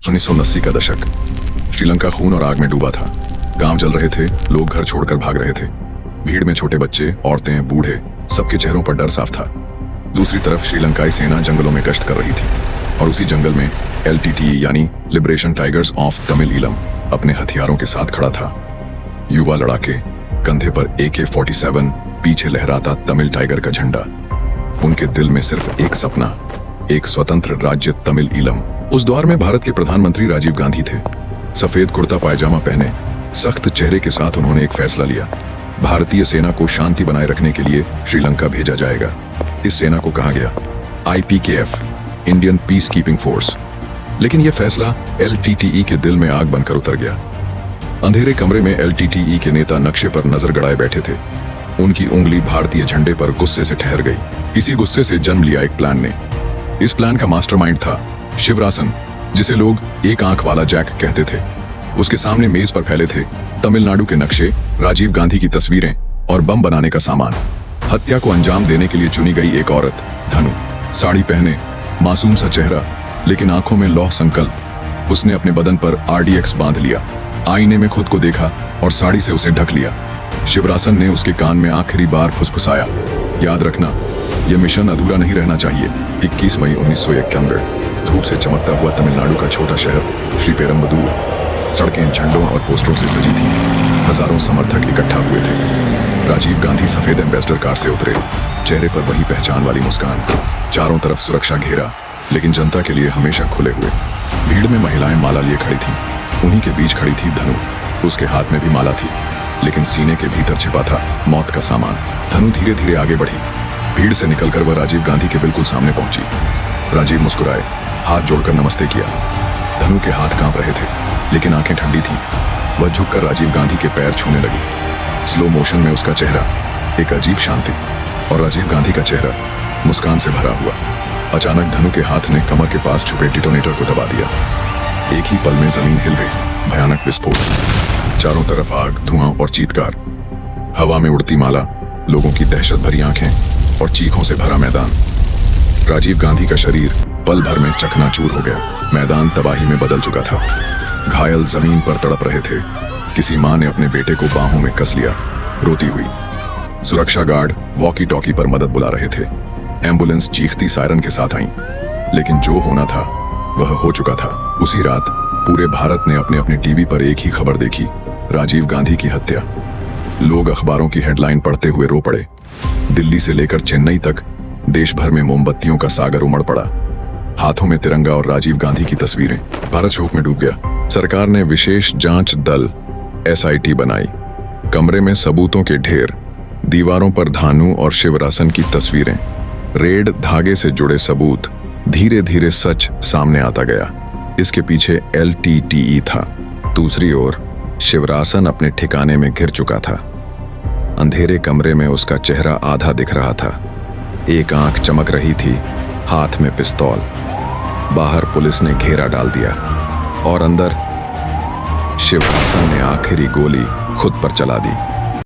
1980 का दशक। श्रीलंका खून और आग में डूबा था। गांव जल रहे थे, लोग घर छोड़कर भाग रहे थे। भीड़ में छोटे बच्चे, औरतें, बूढ़े, सबके चेहरों पर डर साफ था। दूसरी तरफ श्रीलंकाई सेना जंगलों में गश्त कर रही थी और उसी जंगल में LTTE यानी liberation tigers of Tamil Eelam अपने हथियारों के साथ खड़ा था। युवा लड़ाके, कंधे पर AK-47, पीछे लहराता तमिल टाइगर का झंडा। उनके दिल में सिर्फ एक सपना, एक स्वतंत्र राज्य तमिल ईलम। उस दौर में भारत के प्रधानमंत्री राजीव गांधी थे। सफेद कुर्ता पायजामा पहने सख्त चेहरे के साथ उन्होंने एक फैसला लिया। भारतीय सेना को शांति बनाए रखने के लिए श्रीलंका भेजा जाएगा। इस सेना को कहा गया IPKF, Indian peace keeping force. लेकिन यह फैसला LTTE के दिल में आग बनकर उतर गया। अंधेरे कमरे में LTTE के नेता नक्शे पर नजर गड़ाए बैठे थे। उनकी उंगली भारतीय झंडे पर गुस्से से ठहर गई। इसी गुस्से से जन्म लिया एक प्लान ने। इस प्लान का मास्टरमाइंड था शिवरासन, जिसे लोग एक आंख वाला जैक कहते थे। उसके सामने मेज पर फैले थे तमिलनाडु के नक्शे, राजीव गांधी की तस्वीरें और बम बनाने का सामान। हत्या को अंजाम देने के लिए चुनी गई एक औरत, धनु, साड़ी पहने, मासूम सा चेहरा, लेकिन आंखों में लौह संकल्प। उसने अपने बदन पर RDX बांध लिया, आईने में खुद को देखा और साड़ी से उसे ढक लिया। शिवरासन ने उसके कान में आखिरी बार फुसफुसाया, याद रखना, यह मिशन अधूरा नहीं रहना चाहिए। 21 मई 1991, धूप से चमकता हुआ तमिलनाडु का छोटा शहर श्रीपेरम्बदूर। सड़कें झंडों और पोस्टरों से सजी थी। हजारों समर्थक इकट्ठा हुए थे। राजीव गांधी सफेद एम्बेसडर कार से उतरे, चेहरे पर वही पहचान वाली मुस्कान। चारों तरफ सुरक्षा घेरा, लेकिन जनता के लिए हमेशा खुले हुए। भीड़ में महिलाएं माला लिए खड़ी थीं। उन्हीं के बीच खड़ी थी धनु। उसके हाथ में भी माला थी, लेकिन सीने के भीतर छिपा था मौत का सामान। धनु धीरे धीरे आगे बढ़ी। भीड़ से निकलकर वह राजीव गांधी के बिल्कुल सामने पहुंची। राजीव मुस्कुराए, हाथ जोड़कर नमस्ते किया। धनु के हाथ कांप रहे थे, लेकिन आंखें ठंडी थीं। वह झुककर राजीव गांधी के पैर छूने लगी। स्लो मोशन में उसका चेहरा एक अजीब शांति और राजीव गांधी का चेहरा मुस्कान से भरा हुआ। अचानक धनु के हाथ ने कमर के पास छुपे डिटोनेटर को दबा दिया। एक ही पल में जमीन हिल गई। भयानक विस्फोट, चारों तरफ आग, धुआं और चीत्कार। हवा में उड़ती माला, लोगों की दहशत भरी आंखें और चीखों से भरा मैदान। राजीव गांधी का शरीर पल भर में चकनाचूर हो गया। मैदान तबाही में बदल चुका था। घायल जमीन पर तड़प रहे थे। किसी मां ने अपने बेटे को बाहों में कस लिया, रोती हुई। सुरक्षा गार्ड वॉकी टॉकी पर मदद बुला रहे थे। एम्बुलेंस चीखती सायरन के साथ आई। लेकिन जो होना था वह हो चुका था। उसी रात पूरे भारत ने अपने अपने टीवी पर एक ही खबर देखी, राजीव गांधी की हत्या। लोग अखबारों की हेडलाइन पढ़ते हुए रो पड़े। दिल्ली से लेकर चेन्नई तक देश भर में मोमबत्तियों का सागर उमड़ पड़ा। हाथों में तिरंगा और राजीव गांधी की तस्वीरें। भारत शोक में डूब गया। सरकार ने विशेष जांच दल SIT बनाई। कमरे में सबूतों के ढेर, दीवारों पर धानु और शिवरासन की तस्वीरें। रेड धागे से जुड़े सबूत। धीरे धीरे सच सामने आता गया। इसके पीछे LTTE था। दूसरी ओर शिवरासन अपने ठिकाने में घिर चुका था। अंधेरे कमरे में उसका चेहरा आधा दिख रहा था। एक आंख चमक रही थी, हाथ में पिस्तौल। बाहर पुलिस ने घेरा डाल दिया और अंदर शिवरासन ने आखिरी गोली खुद पर चला दी।